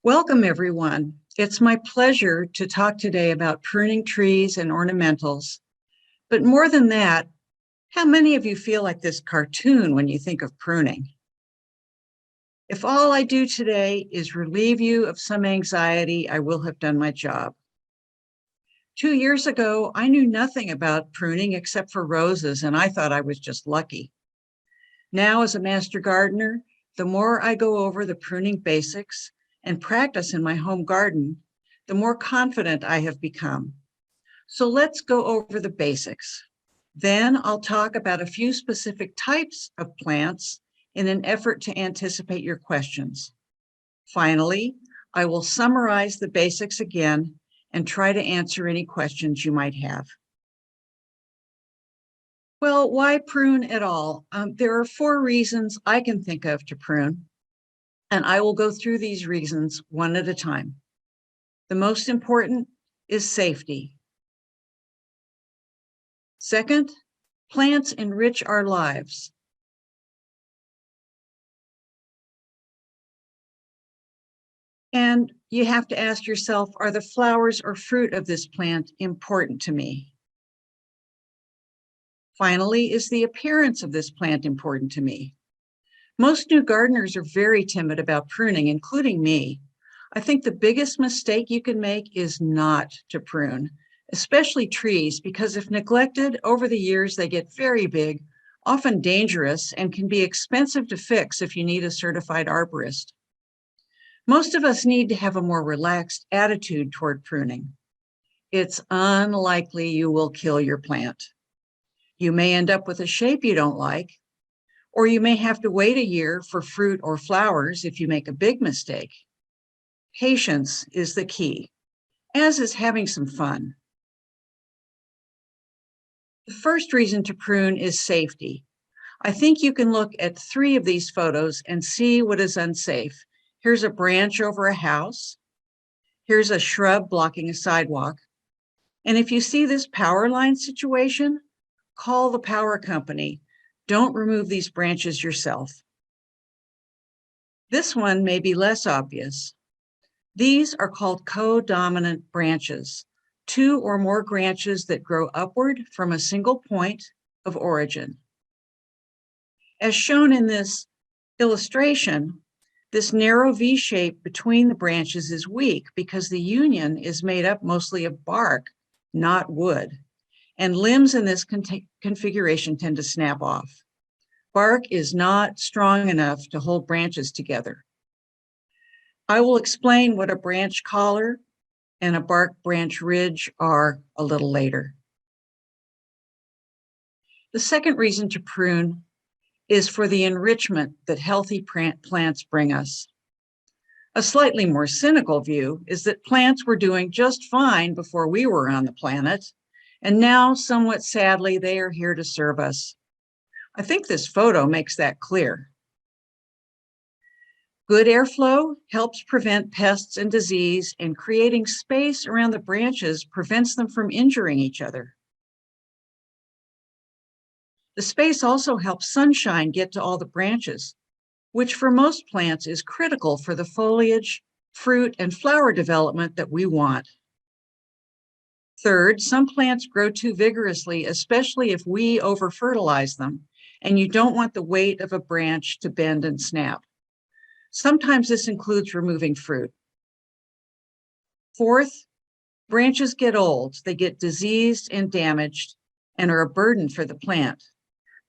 Welcome, everyone. It's my pleasure to talk today about pruning trees and ornamentals. But more than that, how many of you feel like this cartoon when you think of pruning? If all I do today is relieve you of some anxiety, I will have done my job. 2 years ago, I knew nothing about pruning except for roses, and I thought I was just lucky. Now, as a master gardener, the more I go over the pruning basics and practice in my home garden, the more confident I have become. So let's go over the basics. Then I'll talk about a few specific types of plants in an effort to anticipate your questions. Finally, I will summarize the basics again and try to answer any questions you might have. Well, why prune at all? There are 4 reasons I can think of to prune, and I will go through these reasons one at a time. The most important is safety. Second, plants enrich our lives. And you have to ask yourself, are the flowers or fruit of this plant important to me? Finally, is the appearance of this plant important to me? Most new gardeners are very timid about pruning, including me. I think the biggest mistake you can make is not to prune, especially trees, because if neglected over the years, they get very big, often dangerous, and can be expensive to fix if you need a certified arborist. Most of us need to have a more relaxed attitude toward pruning. It's unlikely you will kill your plant. You may end up with a shape you don't like, or you may have to wait a year for fruit or flowers if you make a big mistake. Patience is the key, as is having some fun. The first reason to prune is safety. I think you can look at 3 of these photos and see what is unsafe. Here's a branch over a house. Here's a shrub blocking a sidewalk. And if you see this power line situation, call the power company. Don't remove these branches yourself. This one may be less obvious. These are called codominant branches, 2 or more branches that grow upward from a single point of origin. As shown in this illustration, this narrow V shape between the branches is weak because the union is made up mostly of bark, not wood, and limbs in this configuration tend to snap off. Bark is not strong enough to hold branches together. I will explain what a branch collar and a bark branch ridge are a little later. The second reason to prune is for the enrichment that healthy plants bring us. A slightly more cynical view is that plants were doing just fine before we were on the planet, and now, somewhat sadly, they are here to serve us. I think this photo makes that clear. Good airflow helps prevent pests and disease, and creating space around the branches prevents them from injuring each other. The space also helps sunshine get to all the branches, which for most plants is critical for the foliage, fruit, and flower development that we want. Third, some plants grow too vigorously, especially if we over-fertilize them, and you don't want the weight of a branch to bend and snap. Sometimes this includes removing fruit. Fourth, branches get old, they get diseased and damaged, and are a burden for the plant.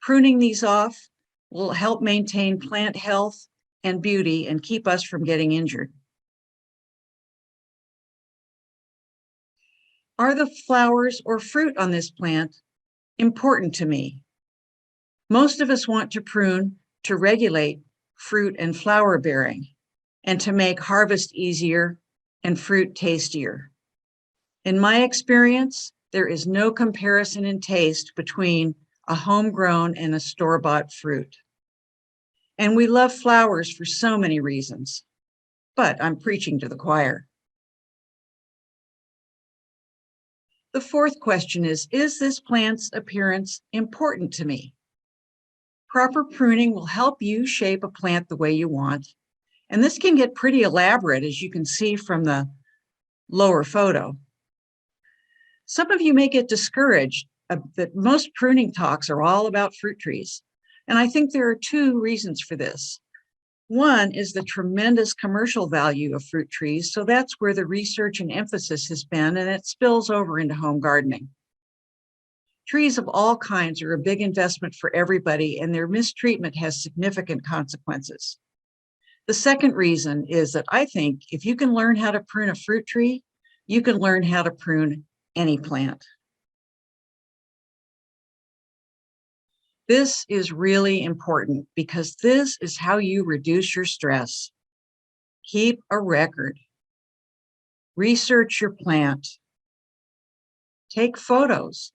Pruning these off will help maintain plant health and beauty and keep us from getting injured. Are the flowers or fruit on this plant important to me? Most of us want to prune to regulate fruit and flower bearing and to make harvest easier and fruit tastier. In my experience, there is no comparison in taste between a homegrown and a store-bought fruit. And we love flowers for so many reasons, but I'm preaching to the choir. The fourth question is this plant's appearance important to me? Proper pruning will help you shape a plant the way you want, And this can get pretty elaborate, as you can see from the lower photo. Some of you may get discouraged that most pruning talks are all about fruit trees. And I think there are two reasons for this. One is the tremendous commercial value of fruit trees. So that's where the research and emphasis has been, and it spills over into home gardening. Trees of all kinds are a big investment for everybody, and their mistreatment has significant consequences. The second reason is that I think if you can learn how to prune a fruit tree, you can learn how to prune any plant. This is really important because this is how you reduce your stress. Keep a record. Research your plant. Take photos.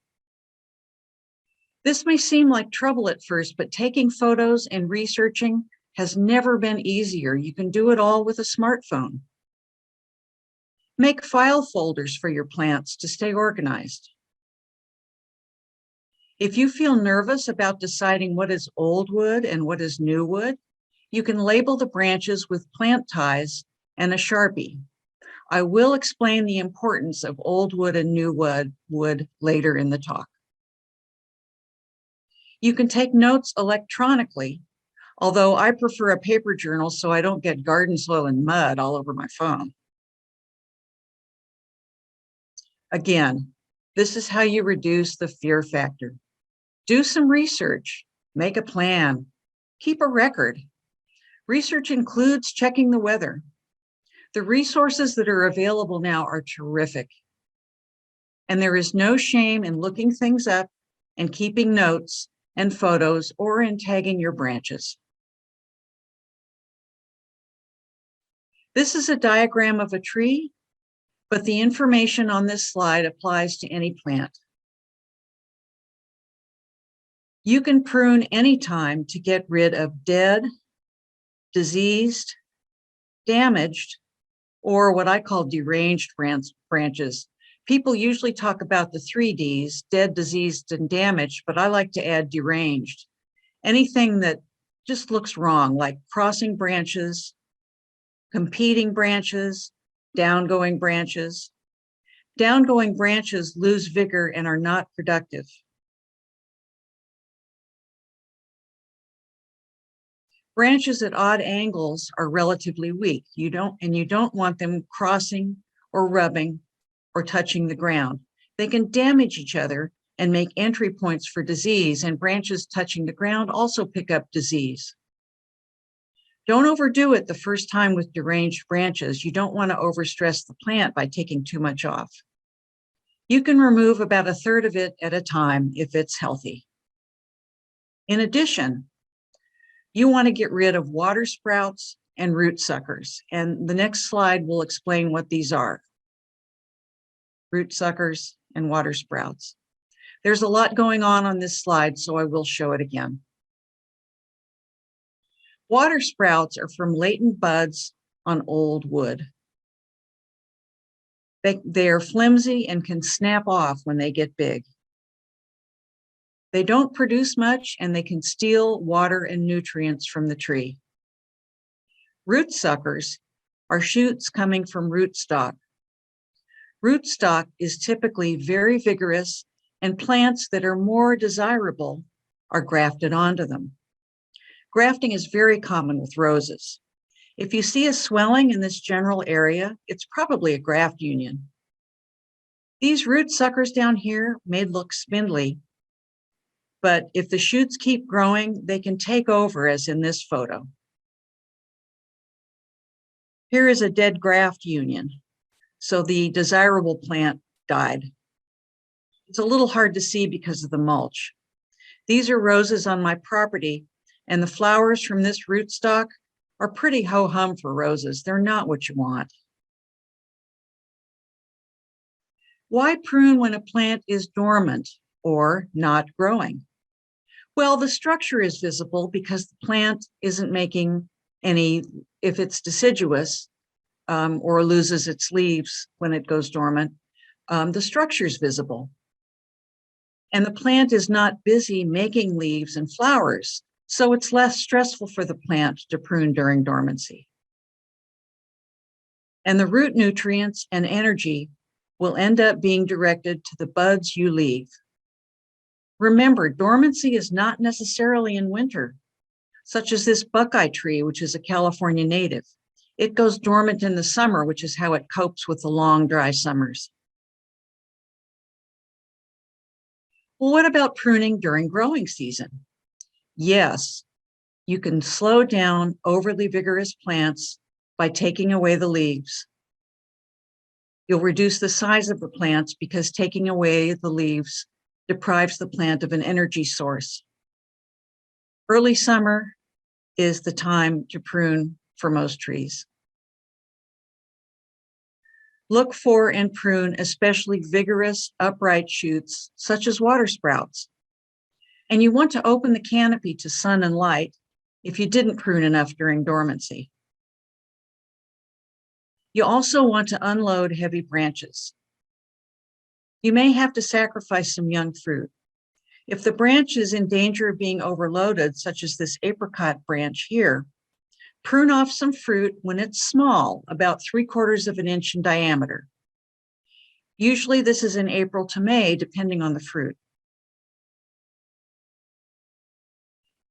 This may seem like trouble at first, but taking photos and researching has never been easier. You can do it all with a smartphone. Make file folders for your plants to stay organized. If you feel nervous about deciding what is old wood and what is new wood, you can label the branches with plant ties and a Sharpie. I will explain the importance of old wood and new wood later in the talk. You can take notes electronically, although I prefer a paper journal so I don't get garden soil and mud all over my phone. Again, this is how you reduce the fear factor. Do some research, make a plan, keep a record. Research includes checking the weather. The resources that are available now are terrific. And there is no shame in looking things up and keeping notes and photos or in tagging your branches. This is a diagram of a tree, but the information on this slide applies to any plant. You can prune anytime to get rid of dead, diseased, damaged, or what I call deranged branches. People usually talk about the 3 Ds, dead, diseased, and damaged, but I like to add deranged. Anything that just looks wrong, like crossing branches, competing branches, downgoing branches. Downgoing branches lose vigor and are not productive. Branches at odd angles are relatively weak. You don't want them crossing or rubbing or touching the ground. They can damage each other and make entry points for disease, and branches touching the ground also pick up disease. Don't overdo it the first time with deranged branches. You don't want to overstress the plant by taking too much off. You can remove about 1/3 of it at a time if it's healthy. In addition, you want to get rid of water sprouts and root suckers. And the next slide will explain what these are. Root suckers and water sprouts. There's a lot going on this slide, so I will show it again. Water sprouts are from latent buds on old wood. They are flimsy and can snap off when they get big. They don't produce much, and they can steal water and nutrients from the tree. Root suckers are shoots coming from rootstock. Rootstock is typically very vigorous, and plants that are more desirable are grafted onto them. Grafting is very common with roses. If you see a swelling in this general area, it's probably a graft union. These root suckers down here may look spindly, but if the shoots keep growing, they can take over, as in this photo. Here is a dead graft union, so the desirable plant died. It's a little hard to see because of the mulch. These are roses on my property, and the flowers from this rootstock are pretty ho-hum for roses. They're not what you want. Why prune when a plant is dormant or not growing? Well, the structure is visible because the plant isn't making any, if it's deciduous or loses its leaves when it goes dormant, the structure is visible. And the plant is not busy making leaves and flowers, so it's less stressful for the plant to prune during dormancy. and the root nutrients and energy will end up being directed to the buds you leave. Remember, dormancy is not necessarily in winter, such as this buckeye tree, which is a California native. It goes dormant in the summer, which is how it copes with the long, dry summers. Well, what about pruning during growing season? Yes, you can slow down overly vigorous plants by taking away the leaves. You'll reduce the size of the plants because taking away the leaves deprives the plant of an energy source. Early summer is the time to prune for most trees. Look for and prune especially vigorous upright shoots, such as water sprouts. And you want to open the canopy to sun and light if you didn't prune enough during dormancy. You also want to unload heavy branches. You may have to sacrifice some young fruit. If the branch is in danger of being overloaded, such as this apricot branch here, prune off some fruit when it's small, about 3/4 of an inch in diameter. Usually this is in April to May, depending on the fruit.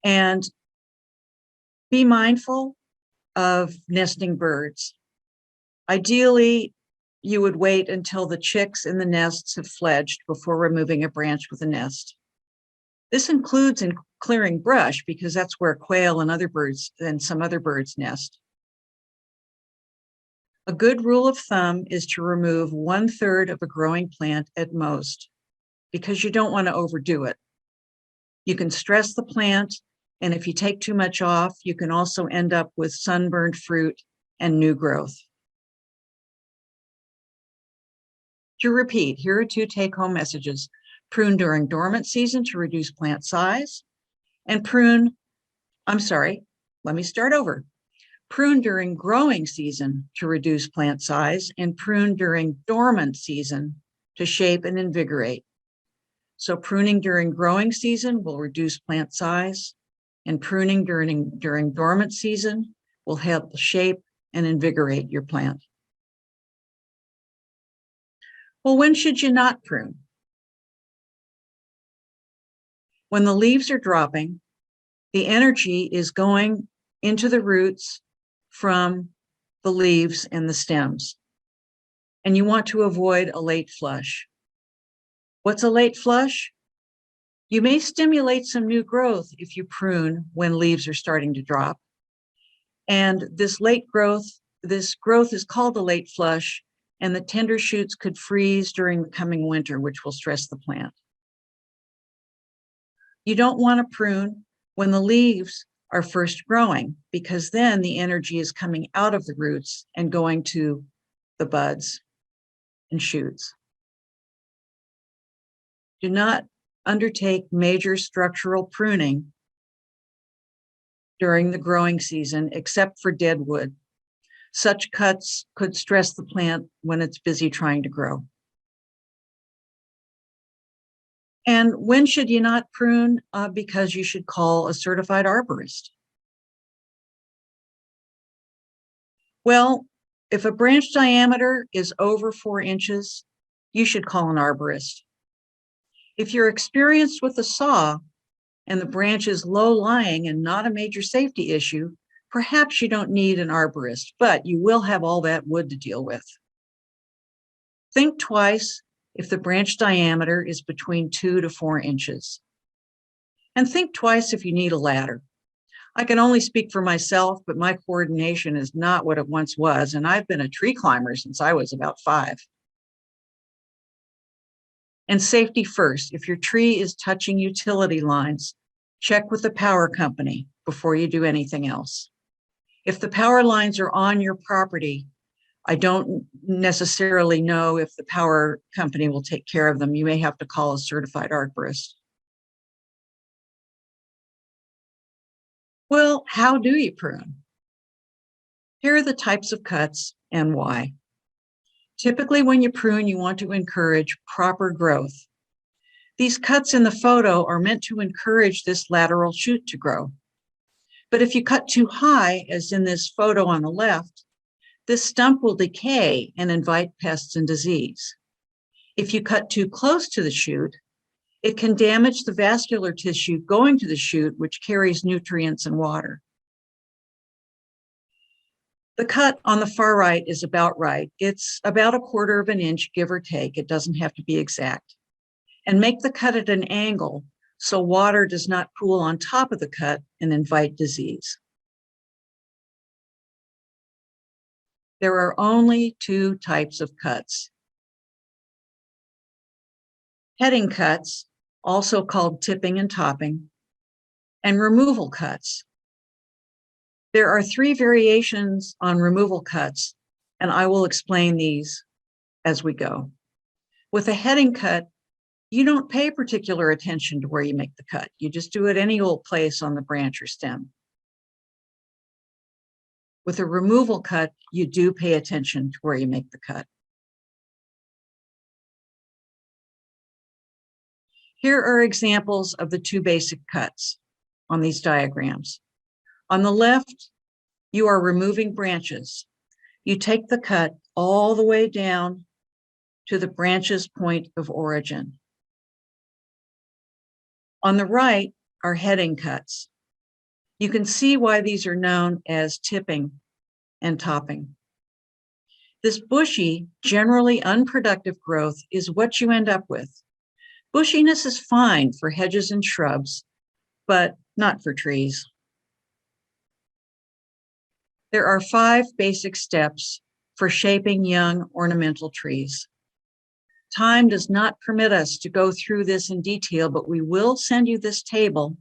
And be mindful of nesting birds. Ideally, you would wait until the chicks in the nests have fledged before removing a branch with a nest. This includes in clearing brush because that's where quail and other birds and some other birds nest. A good rule of thumb is to remove 1/3 of a growing plant at most because you don't want to overdo it. You can stress the plant, and if you take too much off, you can also end up with sunburned fruit and new growth. To repeat, here are 2 take-home messages. Prune during dormant season to reduce plant size, and prune during growing season to reduce plant size, and prune during dormant season to shape and invigorate. So pruning during growing season will reduce plant size, and pruning during dormant season will help shape and invigorate your plant. Well, when should you not prune? When the leaves are dropping, the energy is going into the roots from the leaves and the stems, and you want to avoid a late flush. What's a late flush? You may stimulate some new growth if you prune when leaves are starting to drop. And this growth is called a late flush, and the tender shoots could freeze during the coming winter, which will stress the plant. You don't want to prune when the leaves are first growing, because then the energy is coming out of the roots and going to the buds and shoots. Do not undertake major structural pruning during the growing season, except for dead wood. Such cuts could stress the plant when it's busy trying to grow. And when should you not prune? Because you should call a certified arborist. Well, if a branch diameter is over 4 inches, you should call an arborist. If you're experienced with a saw and the branch is low-lying and not a major safety issue, perhaps you don't need an arborist, but you will have all that wood to deal with. Think twice if the branch diameter is between 2 to 4 inches. And think twice if you need a ladder. I can only speak for myself, but my coordination is not what it once was, and I've been a tree climber since I was about 5. And safety first. If your tree is touching utility lines, check with the power company before you do anything else. If the power lines are on your property, I don't necessarily know if the power company will take care of them. You may have to call a certified arborist. Well, how do you prune? Here are the types of cuts and why. Typically, when you prune, you want to encourage proper growth. These cuts in the photo are meant to encourage this lateral shoot to grow. But if you cut too high, as in this photo on the left, This stump will decay and invite pests and disease. If you cut too close to the shoot, it can damage the vascular tissue going to the shoot, which carries nutrients and water. The cut on the far right is about right. It's about 1/4 of an inch, give or take. It doesn't have to be exact. And make the cut at an angle so water does not pool on top of the cut and invite disease. There are only 2 types of cuts. Heading cuts, also called tipping and topping, and removal cuts. There are 3 variations on removal cuts, and I will explain these as we go. With a heading cut, you don't pay particular attention to where you make the cut. You just do it any old place on the branch or stem. With a removal cut, you do pay attention to where you make the cut. Here are examples of the 2 basic cuts on these diagrams. On the left, you are removing branches. You take the cut all the way down to the branch's point of origin. On the right are heading cuts. You can see why these are known as tipping and topping. This bushy, generally unproductive growth is what you end up with. Bushiness is fine for hedges and shrubs, but not for trees. There are 5 basic steps for shaping young ornamental trees. Time does not permit us to go through this in detail, but we will send you this table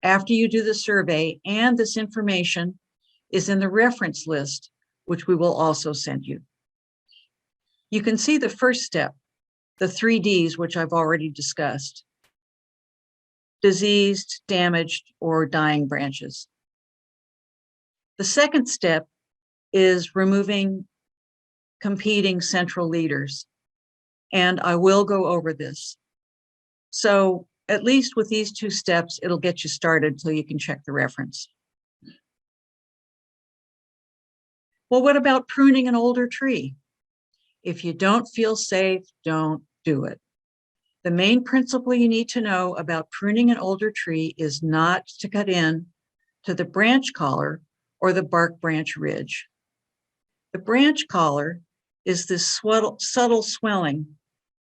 after you do the survey, and this information is in the reference list, which we will also send you. You can see the first step, the 3 Ds, which I've already discussed: diseased, damaged, or dying branches. The second step is removing competing central leaders, and I will go over this. So at least with these 2 steps, it'll get you started so you can check the reference. Well, what about pruning an older tree? If you don't feel safe, don't do it. The main principle you need to know about pruning an older tree is not to cut in to the branch collar or the bark branch ridge. The branch collar is this subtle swelling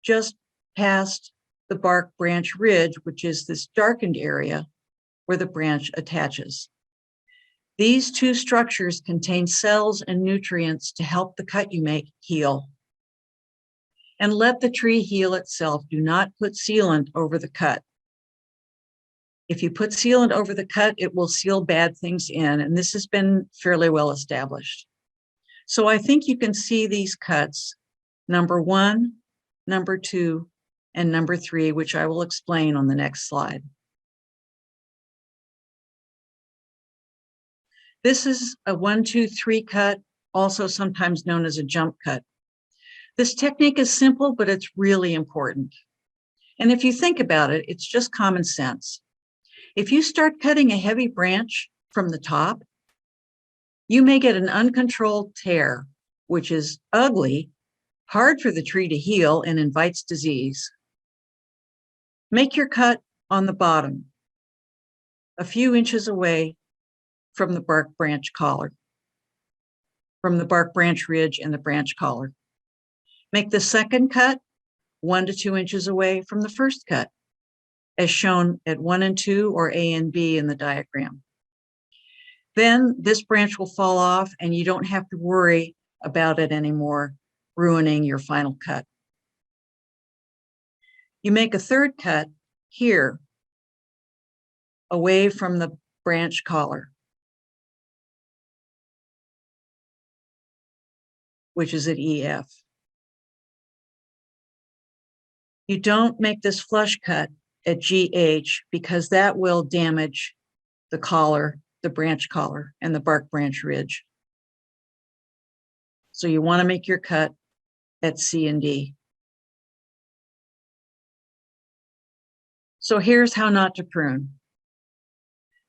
just past the bark branch ridge, which is this darkened area where the branch attaches. These 2 structures contain cells and nutrients to help the cut you make heal. And let the tree heal itself. Do not put sealant over the cut. If you put sealant over the cut, it will seal bad things in, and this has been fairly well established. So I think you can see these cuts, number 1, number 2, and number 3, which I will explain on the next slide. This is a 1, 2, 3 cut, also sometimes known as a jump cut. This technique is simple, but it's really important. And if you think about it, it's just common sense. If you start cutting a heavy branch from the top, you may get an uncontrolled tear, which is ugly, hard for the tree to heal, and invites disease. Make your cut on the bottom, a few inches away from the bark branch collar, from the bark branch ridge and the branch collar. Make the second cut 1 to 2 inches away from the first cut, as shown at 1 and 2 or A and B in the diagram. Then this branch will fall off and you don't have to worry about it anymore, ruining your final cut. You make a third cut here, away from the branch collar, which is at EF. You don't make this flush cut at GH because that will damage the collar, the branch collar, and the bark branch ridge. So you want to make your cut at C and D. So here's how not to prune.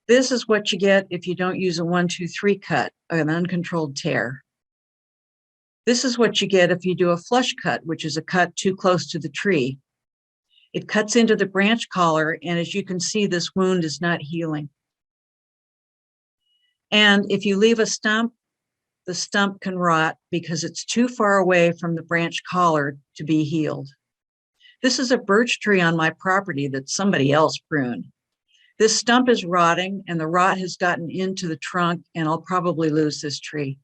This is what you get if you don't use a 1, 2, 3 cut, an uncontrolled tear. This is what you get if you do a flush cut, which is a cut too close to the tree. It cuts into the branch collar, and as you can see, this wound is not healing. And if you leave a stump, the stump can rot because it's too far away from the branch collar to be healed. This is a birch tree on my property that somebody else pruned. This stump is rotting, and the rot has gotten into the trunk, and I'll probably lose this tree.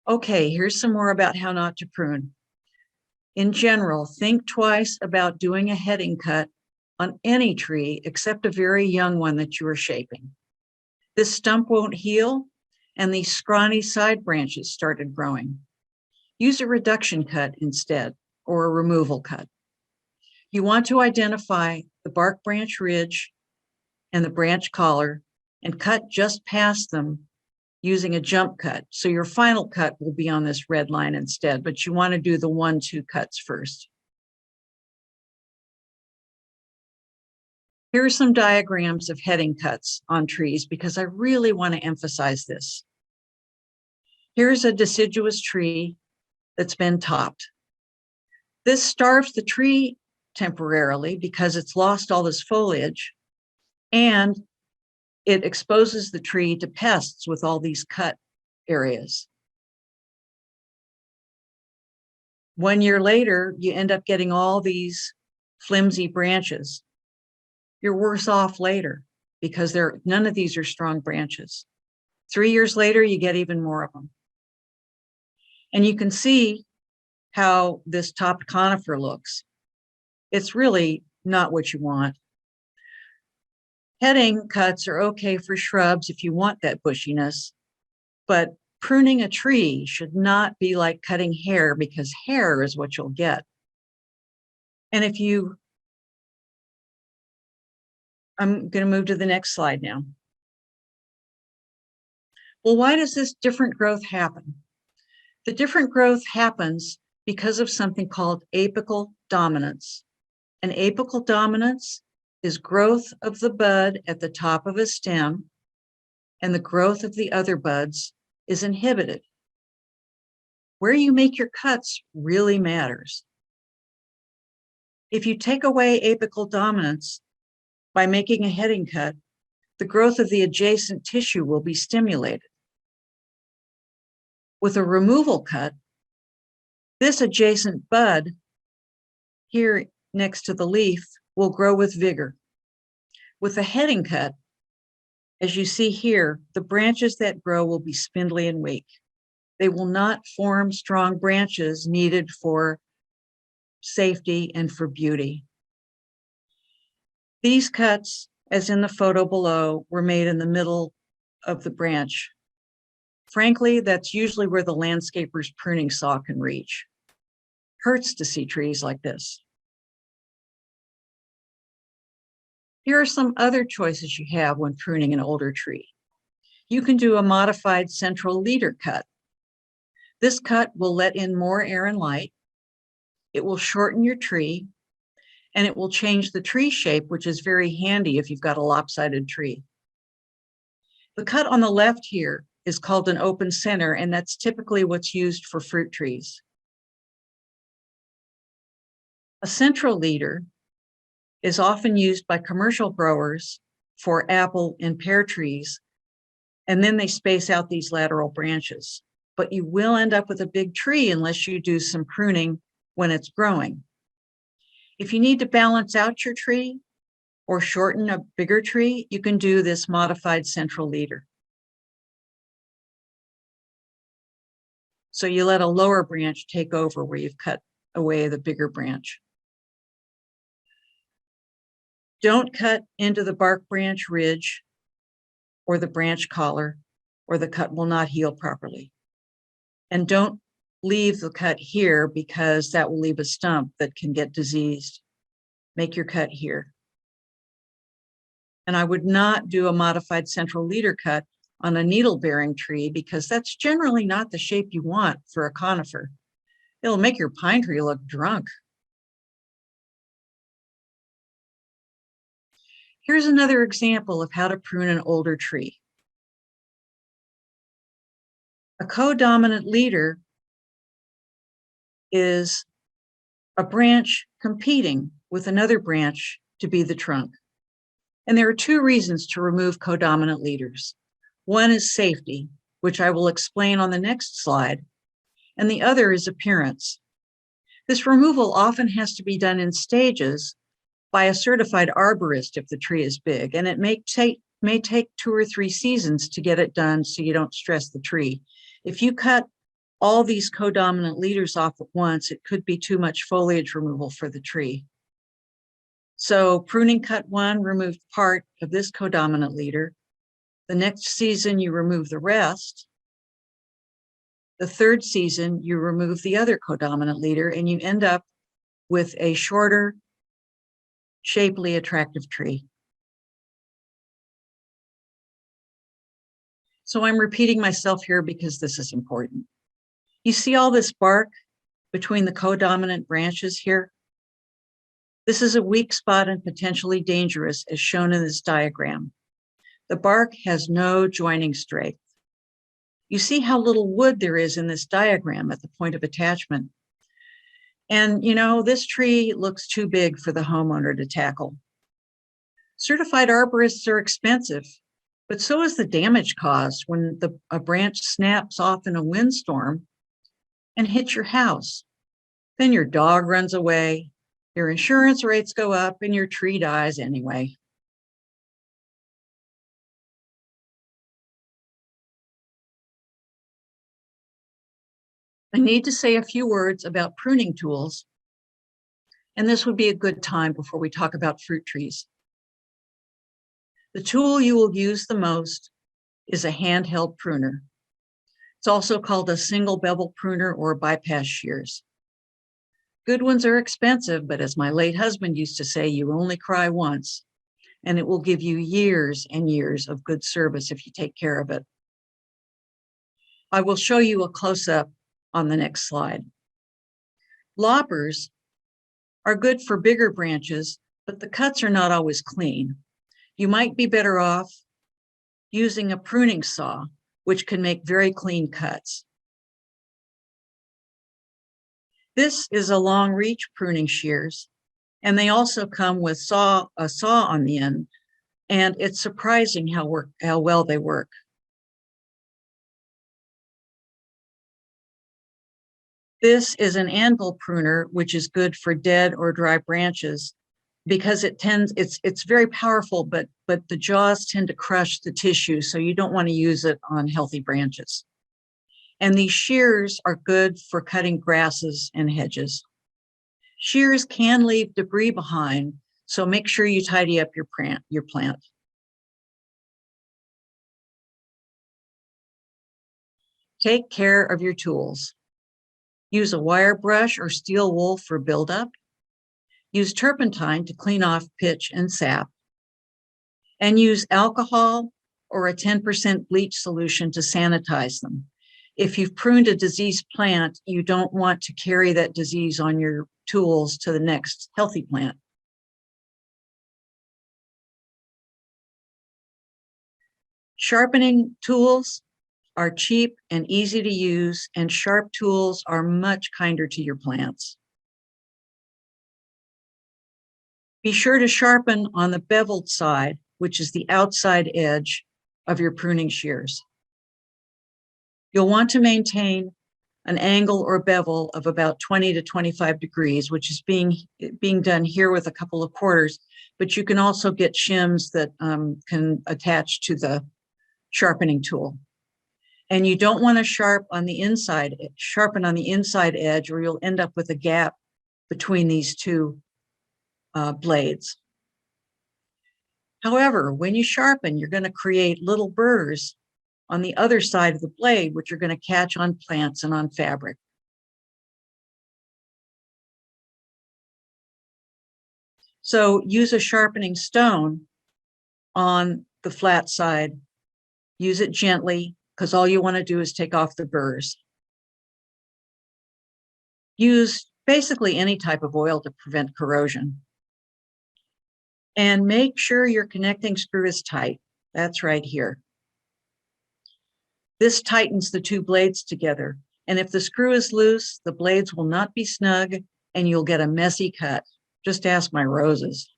Okay, here's some more about how not to prune. In general, think twice about doing a heading cut on any tree except a very young one that you are shaping. This stump won't heal, and these scrawny side branches started growing. Use a reduction cut instead, or a removal cut. You want to identify the bark branch ridge and the branch collar and cut just past them using a jump cut. So your final cut will be on this red line instead, but you want to do the 1-2 cuts first. Here are some diagrams of heading cuts on trees because I really want to emphasize this. Here's a deciduous tree that's been topped. This starves the tree temporarily because it's lost all this foliage, and it exposes the tree to pests with all these cut areas. 1 year later, you end up getting all these flimsy branches. You're worse off later because none of these are strong branches. 3 years later, you get even more of them. And you can see how this topped conifer looks. It's really not what you want. Heading cuts are okay for shrubs if you want that bushiness, but pruning a tree should not be like cutting hair, because hair is what you'll get. And I'm going to move to the next slide now. Well, why does this different growth happen? The different growth happens because of something called apical dominance. An apical dominance is growth of the bud at the top of a stem, and the growth of the other buds is inhibited. Where you make your cuts really matters. If you take away apical dominance by making a heading cut, the growth of the adjacent tissue will be stimulated. With a removal cut, this adjacent bud here next to the leaf will grow with vigor. With a heading cut, as you see here, the branches that grow will be spindly and weak. They will not form strong branches needed for safety and for beauty. These cuts, as in the photo below, were made in the middle of the branch. Frankly, that's usually where the landscaper's pruning saw can reach. Hurts to see trees like this. Here are some other choices you have when pruning an older tree. You can do a modified central leader cut. This cut will let in more air and light. It will shorten your tree, and it will change the tree shape, which is very handy if you've got a lopsided tree. The cut on the left here is called an open center, and that's typically what's used for fruit trees. A central leader is often used by commercial growers for apple and pear trees, and then they space out these lateral branches. But you will end up with a big tree unless you do some pruning when it's growing. If you need to balance out your tree or shorten a bigger tree, you can do this modified central leader. So you let a lower branch take over where you've cut away the bigger branch. Don't cut into the bark branch ridge or the branch collar, or the cut will not heal properly. And don't leave the cut here, because that will leave a stump that can get diseased. Make your cut here. And I would not do a modified central leader cut on a needle-bearing tree, because that's generally not the shape you want for a conifer. It'll make your pine tree look drunk. Here's another example of how to prune an older tree. A codominant leader is a branch competing with another branch to be the trunk. And there are two reasons to remove codominant leaders. One is safety, which I will explain on the next slide, and the other is appearance. This removal often has to be done in stages by a certified arborist if the tree is big, and it may take 2 or 3 seasons to get it done so you don't stress the tree. If you cut all these codominant leaders off at once, it could be too much foliage removal for the tree. So pruning cut 1 removed part of this codominant leader. The next season, you remove the rest. The third season, you remove the other codominant leader, and you end up with a shorter, shapely, attractive tree. So I'm repeating myself here because this is important. You see all this bark between the codominant branches here? This is a weak spot and potentially dangerous, as shown in this diagram. The bark has no joining strength. You see how little wood there is in this diagram at the point of attachment. And you know, this tree looks too big for the homeowner to tackle. Certified arborists are expensive, but so is the damage caused when a branch snaps off in a windstorm and hits your house. Then your dog runs away, your insurance rates go up, and your tree dies anyway. I need to say a few words about pruning tools, and this would be a good time before we talk about fruit trees. The tool you will use the most is a handheld pruner. It's also called a single bevel pruner or bypass shears. Good ones are expensive, but as my late husband used to say, you only cry once, and it will give you years and years of good service if you take care of it. I will show you a close-up on the next slide. Loppers are good for bigger branches, but the cuts are not always clean. You might be better off using a pruning saw, which can make very clean cuts. This is a long reach pruning shears, and they also come with a saw on the end, and it's surprising how well they work. This is an anvil pruner, which is good for dead or dry branches because it's very powerful, but the jaws tend to crush the tissue, so you don't want to use it on healthy branches. And these shears are good for cutting grasses and hedges. Shears can leave debris behind, so make sure you tidy up your plant. Take care of your tools. Use a wire brush or steel wool for buildup. Use turpentine to clean off pitch and sap. And use alcohol or a 10% bleach solution to sanitize them. If you've pruned a diseased plant, you don't want to carry that disease on your tools to the next healthy plant. Sharpening tools are cheap and easy to use, and sharp tools are much kinder to your plants. Be sure to sharpen on the beveled side, which is the outside edge of your pruning shears. You'll want to maintain an angle or bevel of about 20 to 25 degrees, which is being done here with a couple of quarters, but you can also get shims that can attach to the sharpening tool. And you don't want to sharpen on the inside edge, or you'll end up with a gap between these two blades. However, when you sharpen, you're going to create little burrs on the other side of the blade, which are going to catch on plants and on fabric. So use a sharpening stone on the flat side. Use it gently, because all you want to do is take off the burrs. Use basically any type of oil to prevent corrosion. And make sure your connecting screw is tight. That's right here. This tightens the two blades together, and if the screw is loose, the blades will not be snug and you'll get a messy cut. Just ask my roses.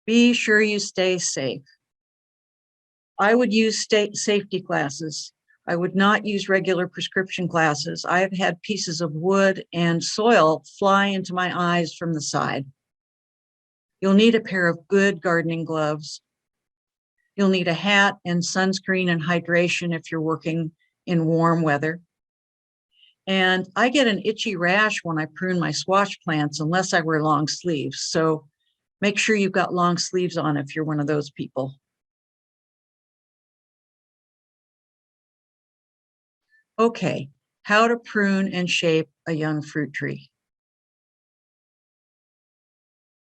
Be sure you stay safe. I would use safety glasses. I would not use regular prescription glasses. I have had pieces of wood and soil fly into my eyes from the side. You'll need a pair of good gardening gloves. You'll need a hat and sunscreen and hydration if you're working in warm weather. And I get an itchy rash when I prune my squash plants unless I wear long sleeves. So make sure you've got long sleeves on if you're one of those people. Okay, how to prune and shape a young fruit tree.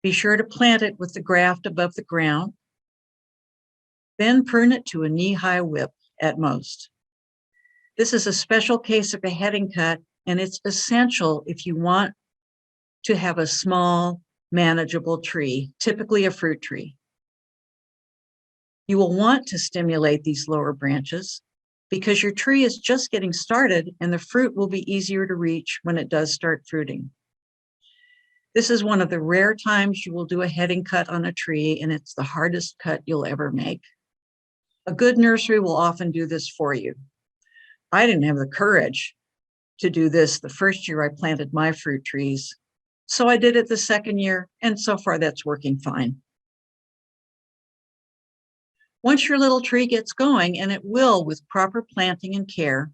Be sure to plant it with the graft above the ground. Then prune it to a knee-high whip at most. This is a special case of a heading cut, and it's essential if you want to have a small, manageable tree, typically a fruit tree. You will want to stimulate these lower branches because your tree is just getting started and the fruit will be easier to reach when it does start fruiting. This is one of the rare times you will do a heading cut on a tree, and it's the hardest cut you'll ever make. A good nursery will often do this for you. I didn't have the courage to do this the first year I planted my fruit trees, so I did it the second year, and so far that's working fine. Once your little tree gets going, and it will with proper planting and care,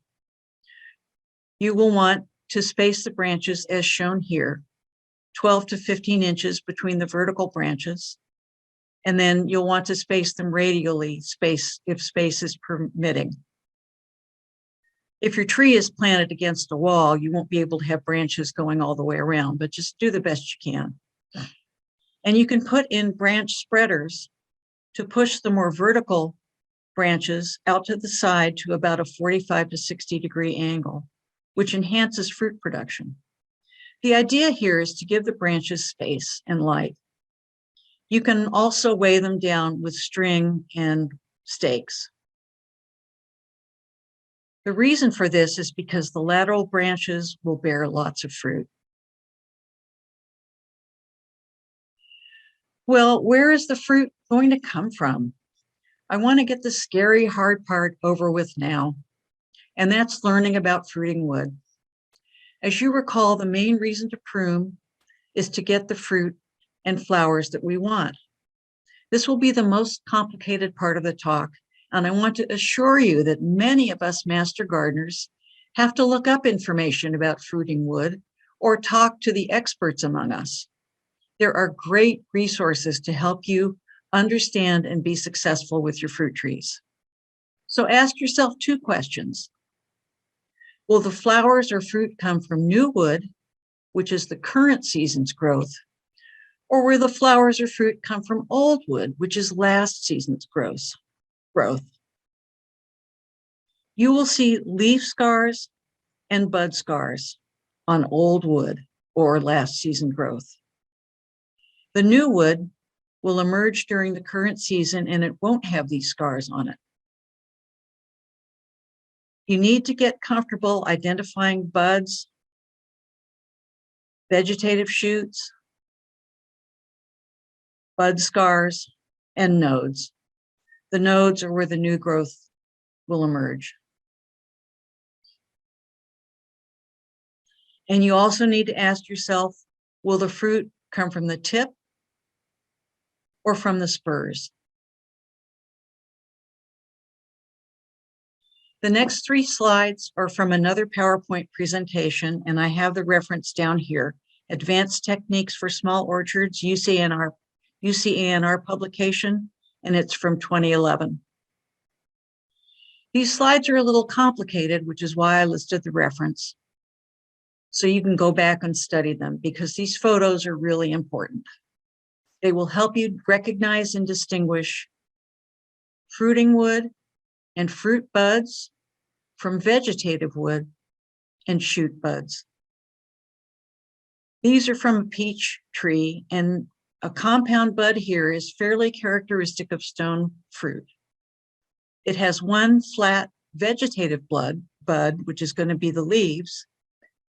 you will want to space the branches as shown here, 12 to 15 inches between the vertical branches. And then you'll want to space them radially, if space is permitting. If your tree is planted against a wall, you won't be able to have branches going all the way around, but just do the best you can. And you can put in branch spreaders to push the more vertical branches out to the side to about a 45 to 60 degree angle, which enhances fruit production. The idea here is to give the branches space and light. You can also weigh them down with string and stakes. The reason for this is because the lateral branches will bear lots of fruit. Well, where is the fruit going to come from? I want to get the scary hard part over with now, and that's learning about fruiting wood. As you recall, the main reason to prune is to get the fruit and flowers that we want. This will be the most complicated part of the talk, and I want to assure you that many of us master gardeners have to look up information about fruiting wood or talk to the experts among us. There are great resources to help you understand and be successful with your fruit trees. So ask yourself two questions. Will the flowers or fruit come from new wood, which is the current season's growth, or will the flowers or fruit come from old wood, which is last season's growth? You will see leaf scars and bud scars on old wood or last season growth. The new wood will emerge during the current season and it won't have these scars on it. You need to get comfortable identifying buds, vegetative shoots, bud scars, and nodes. The nodes are where the new growth will emerge. And you also need to ask yourself, will the fruit come from the tip or from the spurs? The next 3 slides are from another PowerPoint presentation, and I have the reference down here, Advanced Techniques for Small Orchards, UCANR publication, and it's from 2011. These slides are a little complicated, which is why I listed the reference. So you can go back and study them because these photos are really important. They will help you recognize and distinguish fruiting wood and fruit buds from vegetative wood and shoot buds. These are from a peach tree, and A compound bud here is fairly characteristic of stone fruit. It has one flat vegetative bud, which is going to be the leaves,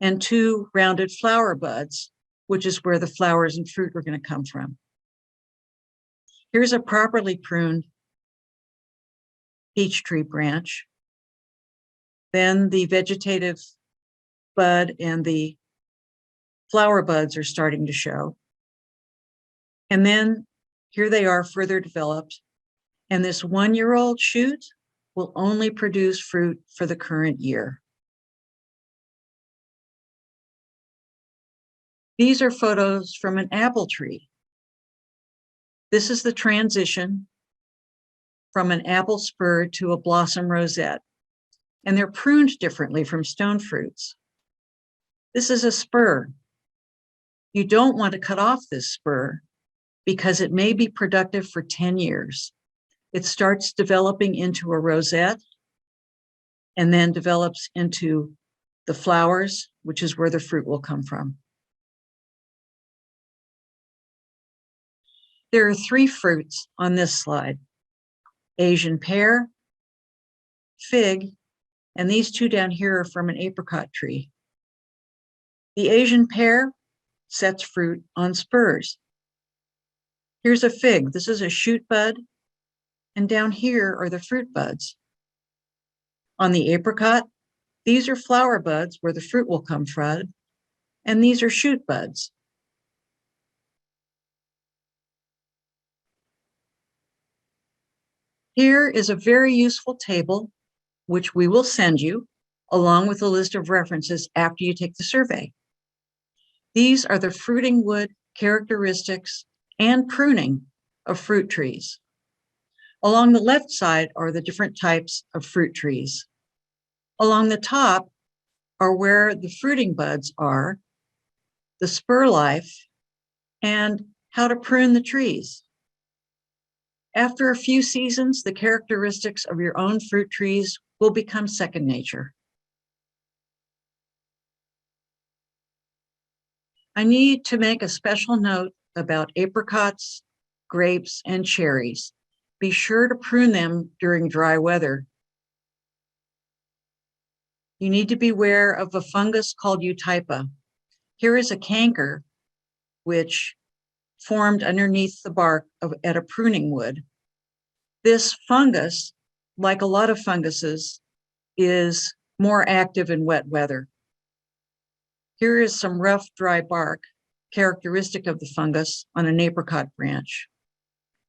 and two rounded flower buds, which is where the flowers and fruit are going to come from. Here's a properly pruned peach tree branch. Then the vegetative bud and the flower buds are starting to show. And then here they are further developed. And this 1-year-old shoot will only produce fruit for the current year. These are photos from an apple tree. This is the transition from an apple spur to a blossom rosette. And they're pruned differently from stone fruits. This is a spur. You don't want to cut off this spur because it may be productive for 10 years. It starts developing into a rosette and then develops into the flowers, which is where the fruit will come from. There are 3 fruits on this slide: Asian pear, fig, and these 2 down here are from an apricot tree. The Asian pear sets fruit on spurs. Here's a fig. This is a shoot bud, and down here are the fruit buds. On the apricot, these are flower buds where the fruit will come from, and these are shoot buds. Here is a very useful table, which we will send you, along with a list of references after you take the survey. These are the fruiting wood characteristics and pruning of fruit trees. Along the left side are the different types of fruit trees. Along the top are where the fruiting buds are, the spur life, and how to prune the trees. After a few seasons, the characteristics of your own fruit trees will become second nature. I need to make a special note about apricots, grapes, and cherries. Be sure to prune them during dry weather. You need to beware of a fungus called eutypa. Here is a canker which formed underneath the bark at a pruning wood. This fungus, like a lot of funguses, is more active in wet weather. Here is some rough, dry bark, characteristic of the fungus on an apricot branch.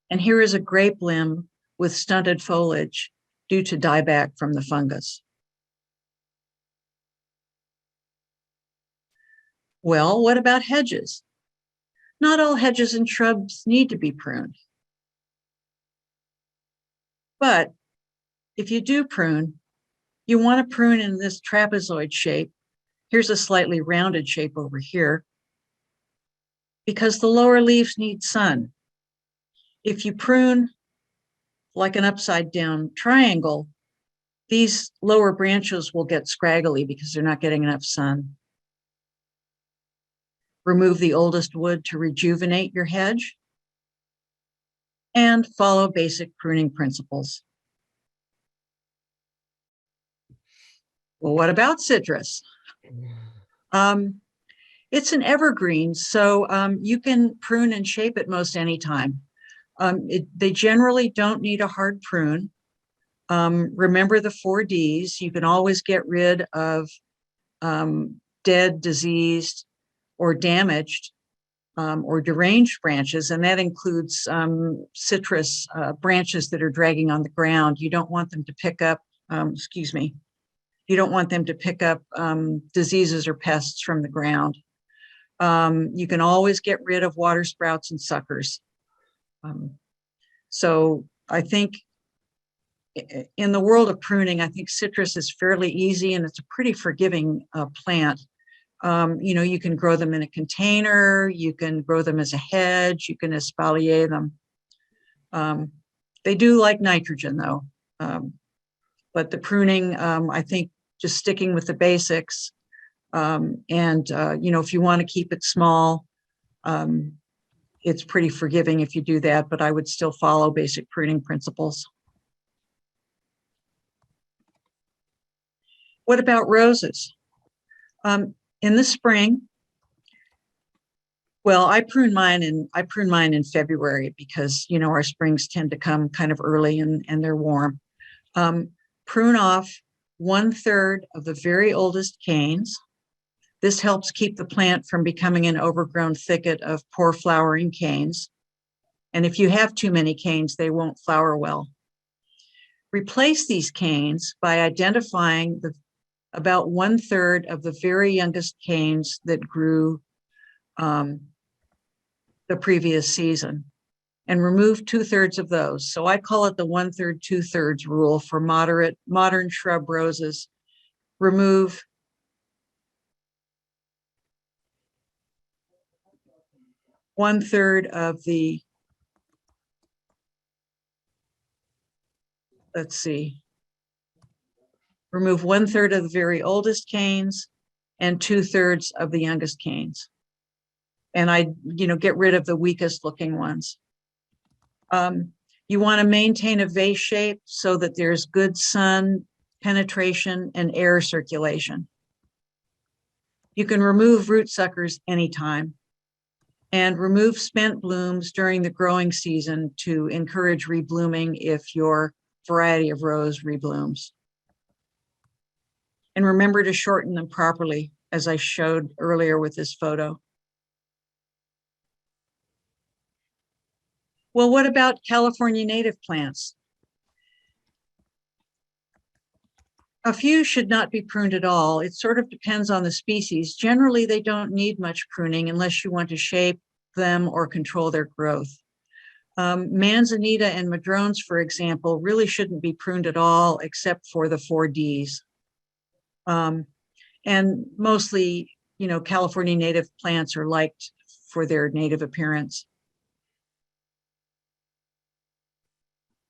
And here is a grape limb with stunted foliage due to dieback from the fungus. Well, what about hedges? Not all hedges and shrubs need to be pruned. But if you do prune, you want to prune in this trapezoid shape. Here's a slightly rounded shape over here, because the lower leaves need sun. If you prune like an upside down triangle, these lower branches will get scraggly because they're not getting enough sun. Remove the oldest wood to rejuvenate your hedge, and follow basic pruning principles. Well, what about citrus? It's an evergreen, so you can prune and shape it most any time. They generally don't need a hard prune. Remember the 4 Ds. You can always get rid of dead, diseased, or damaged or deranged branches, and that includes citrus branches that are dragging on the ground. You don't want them to pick up, you don't want them to pick up diseases or pests from the ground. You can always get rid of water sprouts and suckers. So I think in the world of pruning, I think citrus is fairly easy, and it's a pretty forgiving plant. You can grow them in a container, you can grow them as a hedge, you can espalier them. They do like nitrogen though. But the pruning, I think just sticking with the basics, if you want to keep it small, it's pretty forgiving if you do that, but I would still follow basic pruning principles. What about roses? In the spring, well, I prune mine in February because, you know, our springs tend to come kind of early and they're warm. Prune off 1/3 of the very oldest canes. This helps keep the plant from becoming an overgrown thicket of poor flowering canes. And if you have too many canes, they won't flower well. Replace these canes by identifying about 1/3 of the very youngest canes that grew the previous season, and remove 2/3 of those. So I call it the 1/3, 2/3 rule for modern shrub roses. Remove one-third of the, remove 1/3 of the very oldest canes and 2/3 of the youngest canes. And I, get rid of the weakest looking ones. You want to maintain a vase shape so that there's good sun penetration and air circulation. You can remove root suckers anytime, and remove spent blooms during the growing season to encourage reblooming if your variety of rose reblooms. And remember to shorten them properly, as I showed earlier with this photo. Well, what about California native plants? A few should not be pruned at all. It sort of depends on the species. Generally, they don't need much pruning unless you want to shape them or control their growth. Manzanita and madrones, for example, really shouldn't be pruned at all except for the 4Ds. And mostly, California native plants are liked for their native appearance.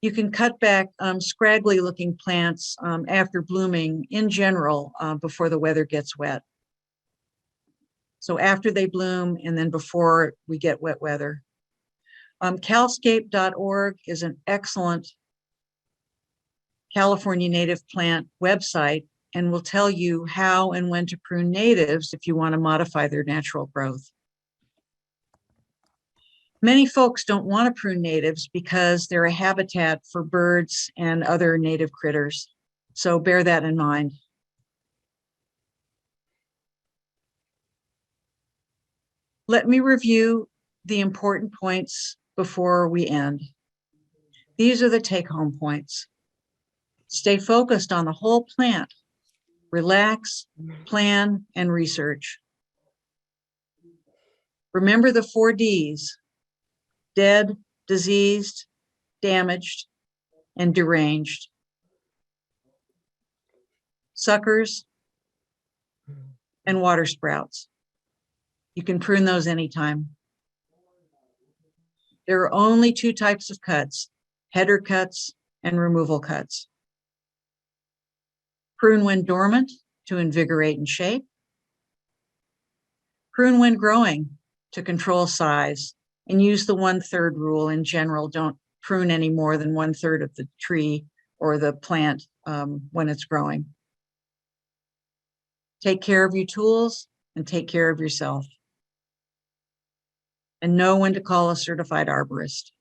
You can cut back scraggly looking plants after blooming in general before the weather gets wet. So after they bloom and then before we get wet weather. Calscape.org is an excellent California native plant website and will tell you how and when to prune natives if you want to modify their natural growth. Many folks don't want to prune natives because they're a habitat for birds and other native critters. So bear that in mind. Let me review the important points before we end. These are the take-home points. Stay focused on the whole plant. Relax, plan, and research. Remember the 4Ds: dead, diseased, damaged, and deranged. Suckers and water sprouts. You can prune those anytime. There are only 2 types of cuts: header cuts and removal cuts. Prune when dormant to invigorate and shape. Prune when growing to control size, and use the 1/3 rule in general. Don't prune any more than 1/3 of the tree or the plant when it's growing. Take care of your tools and take care of yourself. And know when to call a certified arborist.